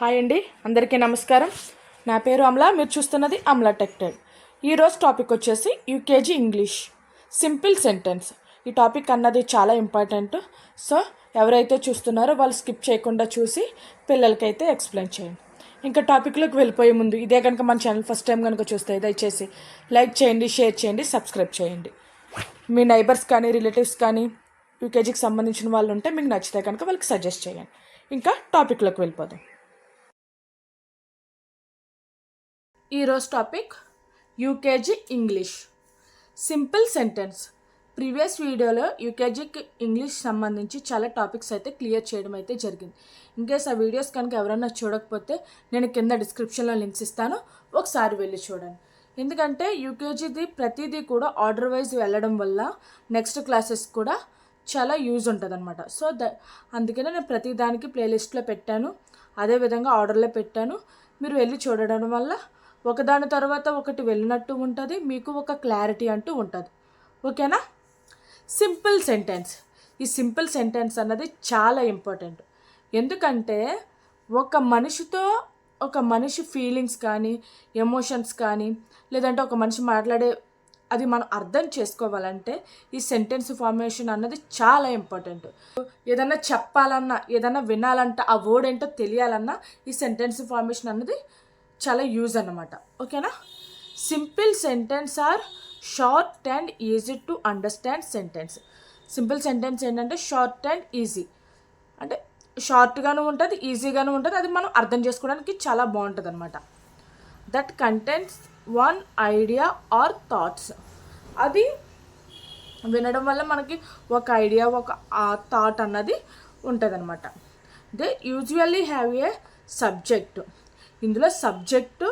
Hi అండి, అందరికీ నమస్కారం. నా పేరు అమలా. మీరు చూస్తున్నది అమలా టెక్టైల్. ఈరోజు టాపిక్ వచ్చేసి యూకేజీ ఇంగ్లీష్ సింపుల్ సెంటెన్స్. ఈ టాపిక్ అన్నది చాలా ఇంపార్టెంట్. సో ఎవరైతే చూస్తున్నారో వాళ్ళు స్కిప్ చేయకుండా చూసి పిల్లలకైతే ఎక్స్ప్లెయిన్ చేయండి. ఇంకా టాపిక్లోకి వెళ్ళిపోయే ముందు ఇదే కనుక మన ఛానల్ ఫస్ట్ టైం కనుక చూస్తే దయచేసి లైక్ చేయండి, షేర్ చేయండి, సబ్స్క్రైబ్ చేయండి. మీ నైబర్స్ కానీ రిలేటివ్స్ కానీ యూకేజీకి సంబంధించిన వాళ్ళు ఉంటే మీకు నచ్చితే కనుక వాళ్ళకి సజెస్ట్ చేయండి. ఇంకా టాపిక్లోకి వెళ్ళిపోదాం. ఈరోజు topic UKG English simple sentence. Previous వీడియోలో యూకేజీకి ఇంగ్లీష్ సంబంధించి చాలా టాపిక్స్ అయితే క్లియర్ చేయడం అయితే జరిగింది. ఇన్కేస్ ఆ వీడియోస్ కనుక ఎవరైనా చూడకపోతే నేను కింద డిస్క్రిప్షన్లో లింక్స్ ఇస్తాను, ఒకసారి వెళ్ళి చూడండి. ఎందుకంటే యూకేజీది ప్రతిదీ కూడా ఆర్డర్ వైజ్ వెళ్ళడం వల్ల నెక్స్ట్ క్లాసెస్ కూడా చాలా యూజ్ ఉంటుంది అనమాట. సో అందుకనే నేను ప్రతి దానికి ప్లేలిస్ట్లో పెట్టాను, అదేవిధంగా ఆర్డర్లో పెట్టాను. మీరు వెళ్ళి చూడడం వల్ల ఒకదాని తర్వాత ఒకటి వెళ్ళినట్టు ఉంటుంది, మీకు ఒక క్లారిటీ అంటూ ఉంటుంది. ఓకేనా? Simple sentence. ఈ సింపుల్ సెంటెన్స్ అన్నది చాలా ఇంపార్టెంట్. ఎందుకంటే ఒక మనిషి ఫీలింగ్స్ కానీ ఎమోషన్స్ కానీ లేదంటే ఒక మనిషి మాట్లాడే అది మనం అర్థం చేసుకోవాలంటే ఈ సెంటెన్స్ ఫార్మేషన్ అన్నది చాలా ఇంపార్టెంట్. ఏదన్నా చెప్పాలన్నా ఏదన్నా వినాలంటే ఆ వర్డ్ ఏంటో తెలియాలన్నా ఈ సెంటెన్స్ ఫార్మేషన్ అన్నది చాలా యూజ్ అన్నమాట. ఓకేనా? Simple sentence are short and easy to understand sentence. Simple sentence ఏంటంటే షార్ట్ అండ్ ఈజీ, అంటే షార్ట్గాను ఉంటుంది, ఈజీగాను ఉంటుంది. అది మనం అర్థం చేసుకోవడానికి చాలా బాగుంటుంది అనమాట. That contents one idea or thoughts. అది వినడం వల్ల మనకి ఒక ఐడియా, ఒక థాట్ అన్నది ఉంటుంది అనమాట. They usually have a subject. ఇందులో సబ్జెక్టు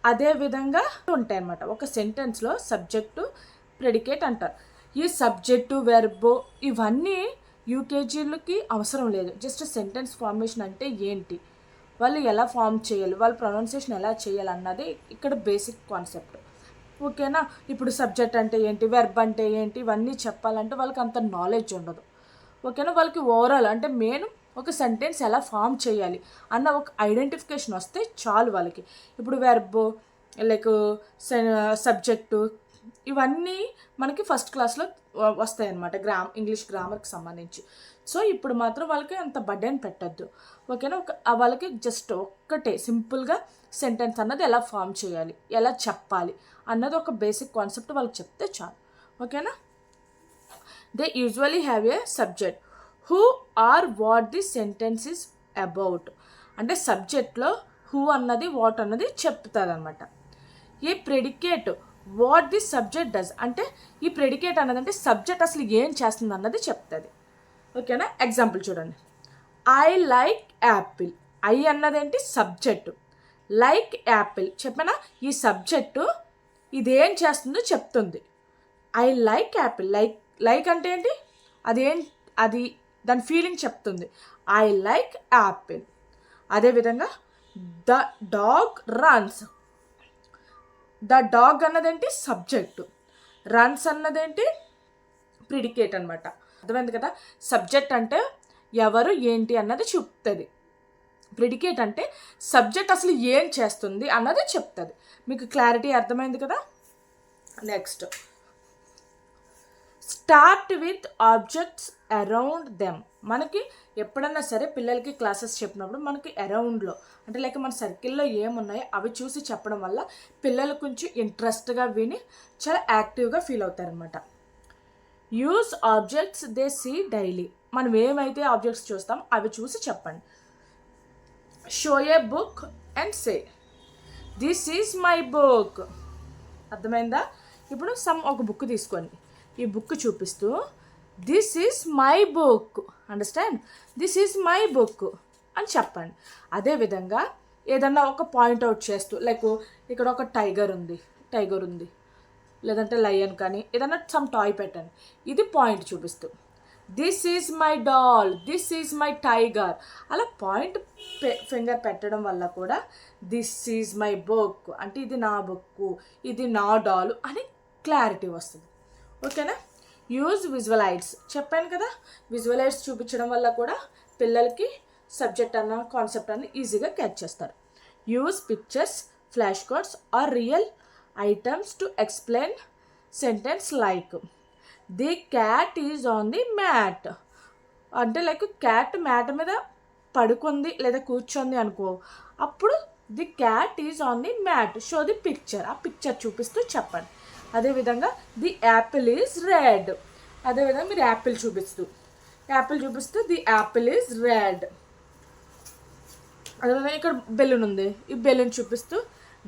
అదే విధంగా ఉంటాయి అన్నమాట. ఒక సెంటెన్స్లో సబ్జెక్టు, ప్రెడికేట్ అంటారు. ఈ సబ్జెక్టు, వెర్బు ఇవన్నీ యూకేజీలకి అవసరం లేదు. జస్ట్ సెంటెన్స్ ఫార్మేషన్ అంటే ఏంటి, వాళ్ళు ఎలా ఫామ్ చేయాలి, వాళ్ళ ప్రొనౌన్సియేషన్ ఎలా చేయాలి అన్నది ఇక్కడ బేసిక్ కాన్సెప్ట్. ఓకేనా? ఇప్పుడు సబ్జెక్ట్ అంటే ఏంటి, వెర్బ్ అంటే ఏంటి, ఇవన్నీ చెప్పాలంటే వాళ్ళకి అంత నాలెడ్జ్ ఉండదు. ఓకేనా? వాళ్ళకి ఓవరాల్ అంటే మెయిన్ ఒక సెంటెన్స్ ఎలా ఫామ్ చేయాలి అన్న ఒక ఐడెంటిఫికేషన్ వస్తే చాలు వాళ్ళకి. ఇప్పుడు వెర్బ్ లైక్ సబ్జెక్టు ఇవన్నీ మనకి ఫస్ట్ క్లాస్లో వస్తాయి అన్నమాట, ఇంగ్లీష్ గ్రామర్కి సంబంధించి. సో ఇప్పుడు మాత్రం వాళ్ళకి అంత బర్డెన్ పెట్టద్దు. ఓకేనా? వాళ్ళకి జస్ట్ ఒక్కటే సింపుల్గా సెంటెన్స్ అన్నది ఎలా ఫామ్ చేయాలి, ఎలా చెప్పాలి అన్నది ఒక బేసిక్ కాన్సెప్ట్ వాళ్ళకి చెప్తే చాలు. ఓకేనా? They usually have a subject who or what the sentence is about. అంటే సబ్జెక్ట్లో హూ అన్నది వాట్ అన్నది చెప్తుంది అనమాట. ఈ predicate what the subject does. అంటే ఈ ప్రెడికేట్ అన్నది అంటే సబ్జెక్ట్ అసలు ఏం చేస్తుంది అన్నది చెప్తుంది. ఓకేనా? ఎగ్జాంపుల్ చూడండి. I like Apple. ఐ అన్నది ఏంటి, సబ్జెక్టు. లైక్ యాపిల్ చెప్పనా, ఈ సబ్జెక్టు ఇదేం చేస్తుందో చెప్తుంది. I like Apple. లైక్ అంటే ఏంటి, అది దాని ఫీలింగ్ చెప్తుంది. I like apple. అదేవిధంగా the dog runs. The dog అన్నదేంటి, సబ్జెక్టు. రన్స్ అన్నదేంటి, ప్రిడికేట్ అనమాట. అర్థమైంది కదా? సబ్జెక్ట్ అంటే ఎవరు ఏంటి అన్నది చెప్తుంది. ప్రిడికేట్ అంటే సబ్జెక్ట్ అసలు ఏం చేస్తుంది అన్నది చెప్తుంది. మీకు క్లారిటీ అర్థమైంది కదా? Next, start with objects around them. మనకి ఎప్పుడన్నా సరే పిల్లలకి క్లాసెస్ చెప్పినప్పుడు మనకి అరౌండ్లో అంటే లైక్ మన సర్కిల్లో ఏమున్నాయో అవి చూసి చెప్పడం వల్ల పిల్లలు కొంచెం ఇంట్రెస్ట్గా విని చాలా యాక్టివ్గా ఫీల్ అవుతారనమాట. Use objects they see daily. మనం ఏమైతే ఆబ్జెక్ట్స్ చూస్తాం అవి చూసి చెప్పండి. Show a book and say this is my book. అర్థమైందా? ఇప్పుడు ఒక బుక్ తీసుకోండి, ఈ బుక్ చూపిస్తూ this is my book, understand, this is my book అని చెప్పండి. అదేవిధంగా ఏదన్నా ఒక పాయింట్అవుట్ చేస్తూ లైక్ ఇక్కడ ఒక టైగర్ ఉంది లేదంటే లయన్ కానీ ఏదన్నా సమ్ టాయ్ పెట్టండి, ఇది పాయింట్ చూపిస్తూ this is my doll, this is my tiger. అలా పాయింట్ ఫింగర్ పెట్టడం వల్ల కూడా దిస్ ఈజ్ మై బుక్ అంటే ఇది నా బుక్, ఇది నా డాల్ అని క్లారిటీ వస్తుంది. ఓకేనా? Use visualise. చెప్పాను కదా, విజువలైజ్ చూపించడం వల్ల కూడా పిల్లలకి సబ్జెక్ట్ అన్న కాన్సెప్ట్ అన్న ఈజీగా క్యాచ్ చేస్తారు. Use pictures, flash cards or real items to explain sentence like the cat is on the mat. అంటే లైక్ క్యాట్ మ్యాట్ మీద పడుకుంది లేదా కూర్చొంది అనుకో, అప్పుడు the cat is on the mat, show the picture, ఆ పిక్చర్ చూపిస్తూ చెప్పండి. అదేవిధంగా ది యాపిల్ ఈజ్ రెడ్, అదేవిధంగా మీరు యాపిల్ చూపిస్తూ ది యాపిల్ ఈజ్ రెడ్. అదేవిధంగా ఇక్కడ బెలూన్ ఉంది, ఈ బెలూన్ చూపిస్తూ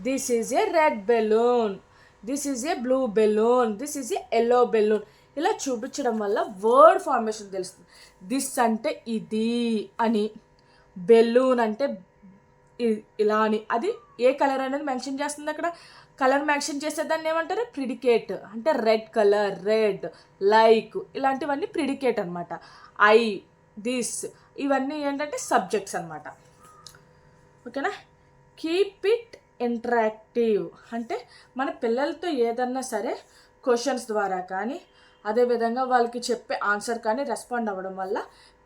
this is a red balloon, this is a blue balloon, this is a yellow balloon. ఇలా చూపించడం వల్ల వర్డ్ ఫార్మేషన్ తెలుస్తుంది. దిస్ అంటే ఇది అని, బెలూన్ అంటే ఇలా అని, అది ఏ కలర్ అనేది మెన్షన్ చేస్తుంది. అక్కడ కలర్ మెన్షన్ చేసేదాన్ని ఏమంటారు? ప్రిడికేట్. అంటే రెడ్ కలర్, రెడ్, లైక్, ఇలాంటివన్నీ ప్రిడికేట్ అనమాట. ఐ, దిస్, ఇవన్నీ ఏంటంటే సబ్జెక్ట్స్ అనమాట. ఓకేనా? కీప్ ఇట్ ఇంటరాక్టివ్ అంటే మన పిల్లలతో ఏదన్నా సరే క్వశ్చన్స్ ద్వారా కానీ, అదేవిధంగా వాళ్ళకి చెప్పే ఆన్సర్ కానీ రెస్పాండ్ అవ్వడం వల్ల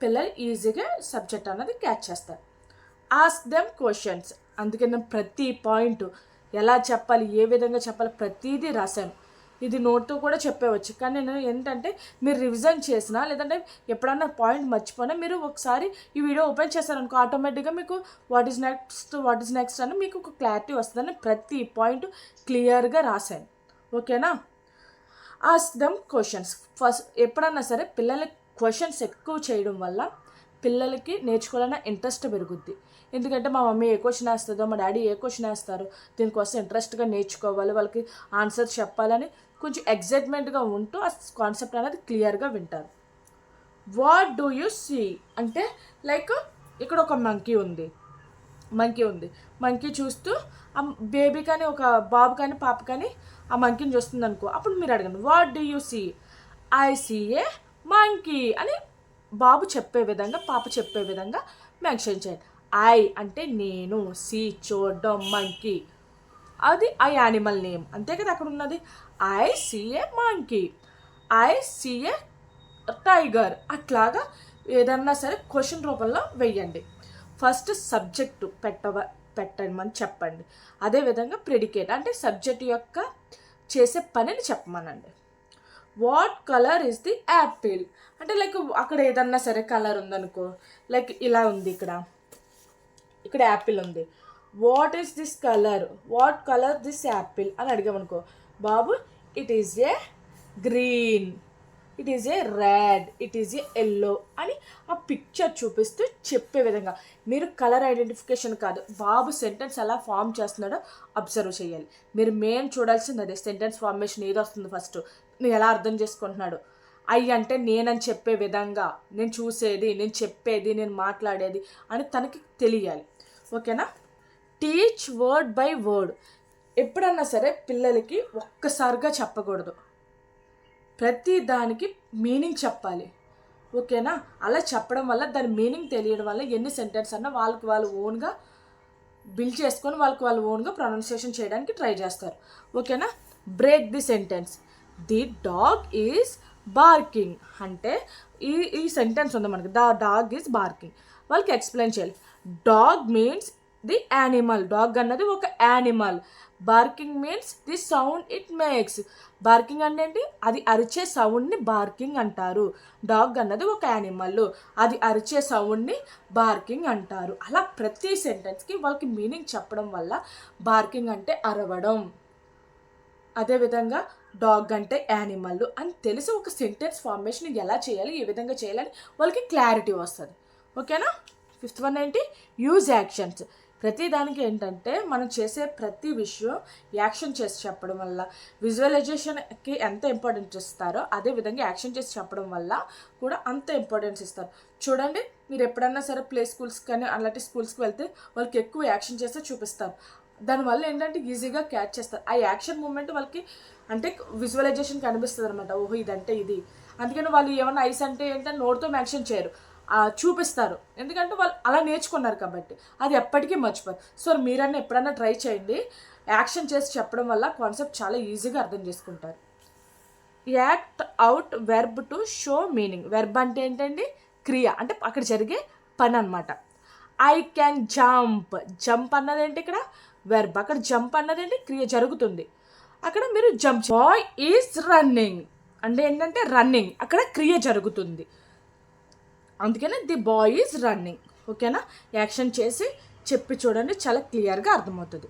పిల్లలు ఈజీగా సబ్జెక్ట్ అన్నది క్యాచ్ చేస్తారు. Ask them questions. అందుకే నేను ప్రతి పాయింట్ ఎలా చెప్పాలి, ఏ విధంగా చెప్పాలి, ప్రతిదీ రాశాను. ఇది నోట్తో కూడా చెప్పేవచ్చు, కానీ నేను ఏంటంటే మీరు రివిజన్ చేసినా లేదంటే ఎప్పుడన్నా పాయింట్ మర్చిపోయినా మీరు ఒకసారి ఈ వీడియో ఓపెన్ చేశారనుకో, ఆటోమేటిక్గా మీకు వాట్ ఈజ్ నెక్స్ట్ అని మీకు ఒక క్లారిటీ వస్తుందని ప్రతి పాయింట్ క్లియర్గా రాశాను. ఓకేనా? Ask them questions. ఫస్ట్ ఎప్పుడన్నా సరే పిల్లలకి క్వశ్చన్స్ ఎక్కువ చేయడం వల్ల పిల్లలకి నేర్చుకోవాలన్న ఇంట్రెస్ట్ పెరుగుద్ది. ఎందుకంటే మా మమ్మీ ఏ క్వశ్చన్ వేస్తుందో, మా డాడీ ఏ క్వశ్చన్ వేస్తారు, దీనికోసం ఇంట్రెస్ట్గా నేర్చుకోవాలి, వాళ్ళకి ఆన్సర్ చెప్పాలని కొంచెం ఎగ్జైట్మెంట్గా ఉంటూ ఆ కాన్సెప్ట్ అనేది క్లియర్గా వింటారు. వాట్ డూ యూ సీ అంటే లైక్ ఇక్కడ ఒక మంకీ ఉంది, మంకీ చూస్తూ ఆ బేబీ కానీ ఒక బాబు కానీ పాప కానీ ఆ మంకీని చూస్తుంది అనుకో, అప్పుడు మీరు అడగండి what do you see. I see a monkey అని బాబు చెప్పే విధంగా, పాప చెప్పే విధంగా మెన్షన్ చేయండి. ఐ అంటే నేను, సీ చూడడం, మంకీ అది ఆ యానిమల్ నేమ్, అంతే కదా అక్కడ ఉన్నది. I see a monkey, I see a tiger. అట్లాగా ఏదన్నా సరే క్వశ్చన్ రూపంలో వెయ్యండి. ఫస్ట్ సబ్జెక్టు పెట్టమని చెప్పండి. అదేవిధంగా ప్రెడికేట్ అంటే సబ్జెక్ట్ యొక్క చేసే పనిని చెప్పమనండి. What colour is the Apple అంటే లైక్ అక్కడ ఏదన్నా సరే కలర్ ఉందనుకో, లైక్ ఇలా ఉంది, ఇక్కడ యాపిల్ ఉంది. What is this colour, what colour this apple అని అడిగామనుకో, బాబు it is a green, it is a red, it is a yellow అని ఆ పిక్చర్ చూపిస్తూ చెప్పే విధంగా. మీరు కలర్ ఐడెంటిఫికేషన్ కాదు, బాబు సెంటెన్స్ ఎలా ఫామ్ చేస్తున్నాడో అబ్జర్వ్ చేయాలి. మీరు మెయిన్ చూడాల్సింది అదే, సెంటెన్స్ ఫార్మేషన్ ఏది వస్తుంది ఫస్ట్, నేను ఎలా అర్థం చేసుకుంటున్నాడు. ఐ అంటే నేనని చెప్పే విధంగా, నేను చూసేది, నేను చెప్పేది, నేను మాట్లాడేది అని తనకి తెలియాలి. ఓకేనా? Teach word by word. ఎప్పుడన్నా సరే పిల్లలకి ఒక్కసారిగా చెప్పకూడదు, ప్రతి దానికి మీనింగ్ చెప్పాలి. ఓకేనా? అలా చెప్పడం వల్ల దాని మీనింగ్ తెలియడం వల్ల ఎన్ని సెంటెన్స్ అన్నా వాళ్ళకి వాళ్ళు ఓన్గా బిల్డ్ చేసుకొని వాళ్ళకి వాళ్ళు ఓన్గా ప్రొనౌన్సియేషన్ చేయడానికి ట్రై చేస్తారు. ఓకేనా? Break the sentence. The dog is barking అంటే ఈ సెంటెన్స్ ఉంది మనకి, ద డాగ్ ఈజ్ బార్కింగ్. వాళ్ళకి ఎక్స్ప్లెయిన్ చేయాలి. Dog means the animal, dog అన్నది ఒక animal. Barking means the sound it makes. Barking అంటే ఏంటి? అది అరిచే సౌండ్ని బార్కింగ్ అంటారు. డాగ్ అన్నది ఒక యానిమల్, అది అరిచే సౌండ్ని బార్కింగ్ అంటారు. అలా ప్రతి సెంటెన్స్కి వాళ్ళకి మీనింగ్ చెప్పడం వల్ల బార్కింగ్ అంటే అరవడం, అదేవిధంగా డాగ్ అంటే యానిమల్ అని తెలిసి ఒక సెంటెన్స్ ఫార్మేషన్ ఎలా చేయాలి, ఏ విధంగా చేయాలని వాళ్ళకి క్లారిటీ వస్తుంది. ఓకేనా? 5th వన్ ఏంటి? Use actions. ప్రతి దానికి ఏంటంటే మనం చేసే ప్రతి విషయం యాక్షన్ చేసి చెప్పడం వల్ల, విజువలైజేషన్కి ఎంత ఇంపార్టెన్స్ ఇస్తారో అదేవిధంగా యాక్షన్ చేసి చెప్పడం వల్ల కూడా అంత ఇంపార్టెన్స్ ఇస్తారు. చూడండి, మీరు ఎప్పుడన్నా సరే ప్లే స్కూల్స్ కానీ అలాంటి స్కూల్స్కి వెళ్తే వాళ్ళకి ఎక్కువ యాక్షన్ చేస్తే చూపిస్తారు. దానివల్ల ఏంటంటే ఈజీగా క్యాచ్ చేస్తారు. ఆ యాక్షన్ మూమెంట్ వాళ్ళకి అంటే విజువలైజేషన్ కనిపిస్తుంది అనమాట. ఓహో ఇదంటే ఇది. అందుకని వాళ్ళు ఏమన్నా ఐస్ అంటే ఏంటంటే నోటితో మెన్షన్ చేయరు, చూపిస్తారు. ఎందుకంటే వాళ్ళు అలా నేర్చుకున్నారు కాబట్టి అది ఎప్పటికీ మర్చిపోరు. సో మీరన్నా ఎప్పుడన్నా ట్రై చేయండి, యాక్షన్ చేసి చెప్పడం వల్ల కాన్సెప్ట్ చాలా ఈజీగా అర్థం చేసుకుంటారు. Act out verb to show meaning. Verb అంటే ఏంటండి? క్రియ, అంటే అక్కడ జరిగే పని అనమాట. I can jump. జంప్ అన్నది ఏంటి ఇక్కడ వెర్బ్, అక్కడ జంప్ అన్నది ఏంటి క్రియ జరుగుతుంది, అక్కడ మీరు జంప్. బాయ్ ఈజ్ రన్నింగ్ అంటే ఏంటంటే రన్నింగ్, అక్కడ క్రియ జరుగుతుంది, అందుకనే ది బాయ్ ఈజ్ రన్నింగ్. ఓకేనా, యాక్షన్ చేసి చెప్పి చూడండి, చాలా క్లియర్గా అర్థమవుతుంది.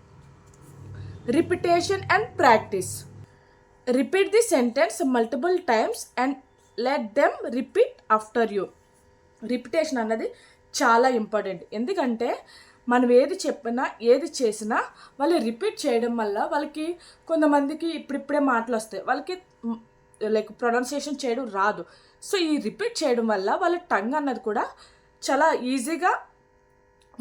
Repetition and practice. Repeat the sentence multiple times and let them repeat after you. Repetition అన్నది చాలా ఇంపార్టెంట్, ఎందుకంటే మనం ఏది చెప్పినా ఏది చేసినా వాళ్ళు రిపీట్ చేయడం వల్ల వాళ్ళకి కొంతమందికి ఇప్పుడిప్పుడే మాటలు వస్తాయి, వాళ్ళకి లైక్ ప్రొనౌన్సియేషన్ చేయడం రాదు. సో ఈ రిపీట్ చేయడం వల్ల వాళ్ళ టంగ్ అన్నది కూడా చాలా ఈజీగా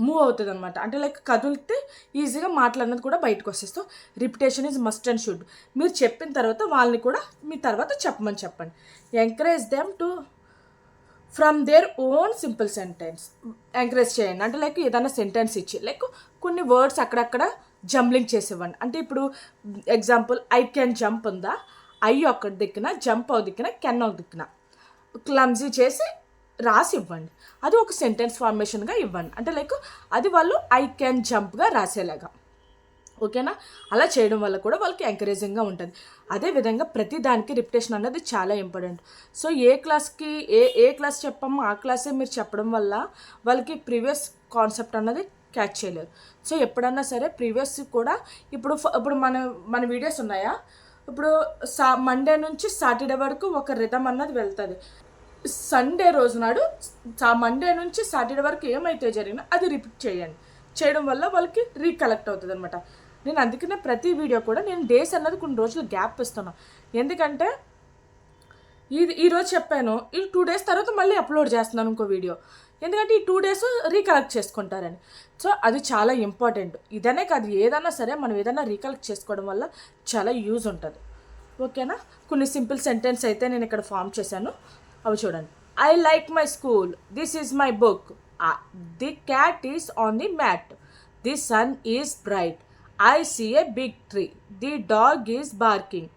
మూవ్ అవుతుంది అనమాట, అంటే లైక్ కదిలితే ఈజీగా మాట్లాడినది కూడా బయటకు వస్తాయి. So repetition is must and should. మీరు చెప్పిన తర్వాత వాళ్ళని కూడా మీ తర్వాత చెప్పమని చెప్పండి. Encourage them to from their own simple sentence. Encourage చేయండి అంటే లైక్ ఏదైనా సెంటెన్స్ ఇచ్చి లైక్ కొన్ని వర్డ్స్ అక్కడక్కడ జంబ్లింగ్ చేసేవ్వండి. అంటే ఇప్పుడు ఎగ్జాంపుల్ ఐ కెన్ జంప్ ఉందా, ఐ ఒక దిక్కున, జంప్ ఒక దిక్కున, కెన్ ఒక దిక్కున క్లమ్జీ చేసి రాసి ఇవ్వండి. అది ఒక సెంటెన్స్ ఫార్మేషన్గా ఇవ్వండి, అంటే లైక్ అది వాళ్ళు ఐ కెన్ జంప్గా రాసేలాగా. ఓకేనా, అలా చేయడం వల్ల కూడా వాళ్ళకి ఎంకరేజింగ్గా ఉంటుంది. అదేవిధంగా ప్రతి దానికి రిపిటేషన్ అనేది చాలా ఇంపార్టెంట్. సో ఏ క్లాస్కి ఏ క్లాస్ చెప్పామో ఆ క్లాసే మీరు చెప్పడం వల్ల వాళ్ళకి ప్రీవియస్ కాన్సెప్ట్ అన్నది క్యాచ్ చేయలేరు. సో ఎప్పుడన్నా సరే ప్రీవియస్ కూడా ఇప్పుడు మన వీడియోస్ ఉన్నాయా, ఇప్పుడు మండే నుంచి సాటర్డే వరకు ఒక రిథం అన్నది వెళ్తుంది. సండే రోజు నాడు మండే నుంచి సాటర్డే వరకు ఏమైతే జరిగినా అది రిపీట్ చేయండి. చేయడం వల్ల వాళ్ళకి రీకలెక్ట్ అవుతుంది అనమాట. నేను అందుకనే ప్రతి వీడియో కూడా నేను డేస్ అన్నది కొన్ని రోజులు గ్యాప్ ఇస్తున్నాను, ఎందుకంటే ఈరోజు చెప్పాను, ఈ 2 days తర్వాత మళ్ళీ అప్లోడ్ చేస్తున్నాను ఇంకో వీడియో, ఎందుకంటే ఈ 2 days రీకలెక్ట్ చేసుకుంటారని. సో అది చాలా ఇంపార్టెంట్. ఇదనే కాదు, ఏదైనా సరే మనం ఏదైనా రీకలెక్ట్ చేసుకోవడం వల్ల చాలా యూజ్ ఉంటుంది. ఓకేనా, కొన్ని సింపుల్ సెంటెన్స్ అయితే నేను ఇక్కడ ఫామ్ చేశాను, అవి చూడండి. I like my school, this is my book, the cat is on the mat, the sun is bright, I see a big tree, the dog is barking,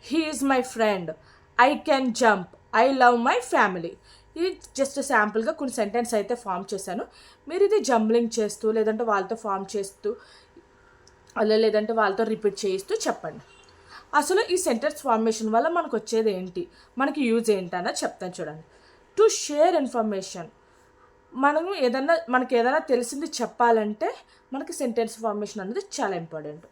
he is my friend, I can jump, I love my family. ఇది just శాంపుల్గా కొన్ని sentence అయితే form చేశాను. మీరు ఇది jumbling చేస్తూ లేదంటే వాళ్ళతో ఫామ్ చేస్తూ అలా లేదంటే వాళ్ళతో రిపీట్ చేయిస్తూ చెప్పండి. అసలు ఈ సెంటెన్స్ ఫార్మేషన్ వల్ల మనకు వచ్చేది ఏంటి, మనకి యూజ్ ఏంటన్నది చెప్తాను చూడండి. To share information. మనకి ఏదైనా తెలిసింది చెప్పాలంటే మనకి సెంటెన్స్ ఫార్మేషన్ అనేది చాలా ఇంపార్టెంట్.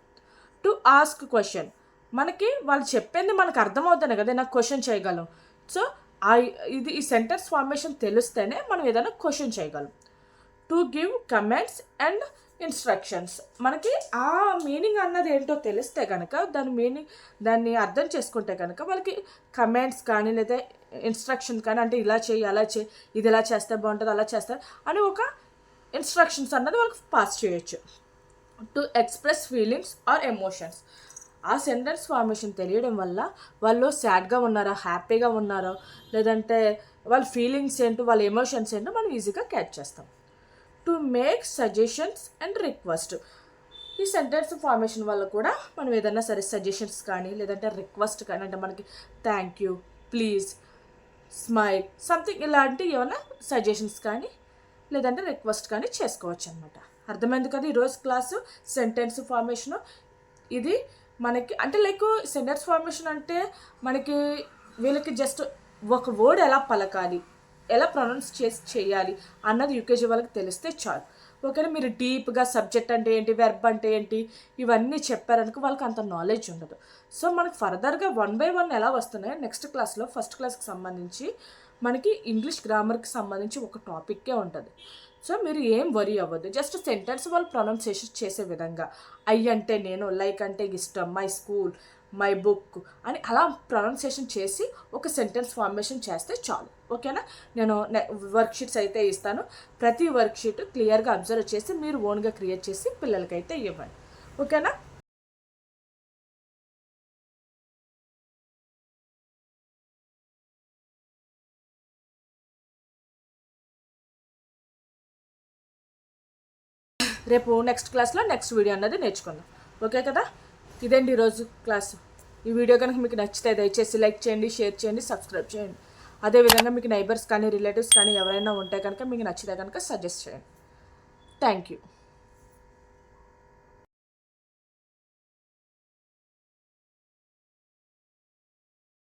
To ask question. మనకి వాళ్ళు చెప్పింది మనకు అర్థమవుతానే కదా నాకు క్వశ్చన్ చేయగలం. సో ఈ సెంటెన్స్ ఫార్మేషన్ తెలిస్తేనే మనం ఏదైనా క్వశ్చన్ చేయగలం. To give comments and instructions. మనకి ఆ మీనింగ్ అన్నది ఏంటో తెలిస్తే కనుక దాన్ని అర్థం చేసుకుంటే కనుక వాళ్ళకి కమెంట్స్ కానీ లేదా ఇన్స్ట్రక్షన్ కానీ, అంటే ఇలా చేయి అలా చేయి, ఇది ఇలా చేస్తే బాగుంటుంది అలా చేస్తారు అని ఒక ఇన్స్ట్రక్షన్స్ అన్నది వాళ్ళకి పాస్ చేయొచ్చు. To express feelings or emotions. ఆ సెంటెన్స్ ఫార్మేషన్ తెలియడం వల్ల వాళ్ళు సాడ్గా ఉన్నారా, హ్యాపీగా ఉన్నారో, లేదంటే వాళ్ళ ఫీలింగ్స్ ఏంటో, వాళ్ళ ఎమోషన్స్ ఏంటో మనం ఈజీగా క్యాచ్ చేస్తాం. To make suggestions and request. ఈ సెంటెన్స్ ఫార్మేషన్ వల్ల కూడా మనం ఏదైనా సరే సజెషన్స్ కానీ లేదంటే రిక్వెస్ట్ కానీ, అంటే మనకి thank you, please, smile, something ఇలాంటి ఏమైనా సజెషన్స్ కానీ లేదంటే రిక్వెస్ట్ కానీ చేసుకోవచ్చు అనమాట. అర్థమైంది కదా ఈరోజు క్లాసు సెంటెన్స్ ఫార్మేషను. ఇది మనకి అంటే లైక్ సెంటెన్స్ ఫార్మేషన్ అంటే మనకి వీళ్ళకి జస్ట్ ఒక వర్డ్ ఎలా పలకాలి, ఎలా ప్రొనౌన్స్ చేయాలి అన్నది యూకేజీ వాళ్ళకి తెలిస్తే చాలు. ఓకేనా, మీరు డీప్గా సబ్జెక్ట్ అంటే ఏంటి, వెర్బ్ అంటే ఏంటి ఇవన్నీ చెప్పారనుకో వాళ్ళకి అంత నాలెడ్జ్ ఉండదు. సో మనకు ఫర్దర్గా 1 by 1 ఎలా వస్తున్నాయో నెక్స్ట్ క్లాస్లో ఫస్ట్ క్లాస్కి సంబంధించి మనకి ఇంగ్లీష్ గ్రామర్కి సంబంధించి ఒక టాపిక్కే ఉంటుంది. సో మీరు ఏం వరీ అవ్వద్దు, జస్ట్ సెంటెన్స్ వాళ్ళు ప్రొనౌన్సియేషన్ చేసే విధంగా ఐ అంటే నేను, లైక్ అంటే ఇష్టం, మై స్కూల్, మై బుక్ అని అలా ప్రొనౌన్సియేషన్ చేసి ఒక సెంటెన్స్ ఫార్మేషన్ చేస్తే చాలు. ఓకేనా, నేను వర్క్షీట్స్ అయితే ఇస్తాను, ప్రతి వర్క్షీట్ క్లియర్గా అబ్జర్వ్ చేసి మీరు ఓన్గా క్రియేట్ చేసి పిల్లలకైతే ఇవ్వండి. ఓకేనా. రేపు నెక్స్ట్ క్లాస్లో నెక్స్ట్ వీడియో అన్నది నేర్చుకుందాం. ఓకే కదా, ఇదేంటి ఈరోజు క్లాసు. ఈ వీడియో కనుక మీకు నచ్చితే దయచేసి లైక్ చేయండి, షేర్ చేయండి, సబ్స్క్రైబ్ చేయండి. అదేవిధంగా మీకు నైబర్స్ కానీ రిలేటివ్స్ కానీ ఎవరైనా ఉంటే కనుక మీకు నచ్చితే కనుక సజెస్ట్ చేయండి. Thank you.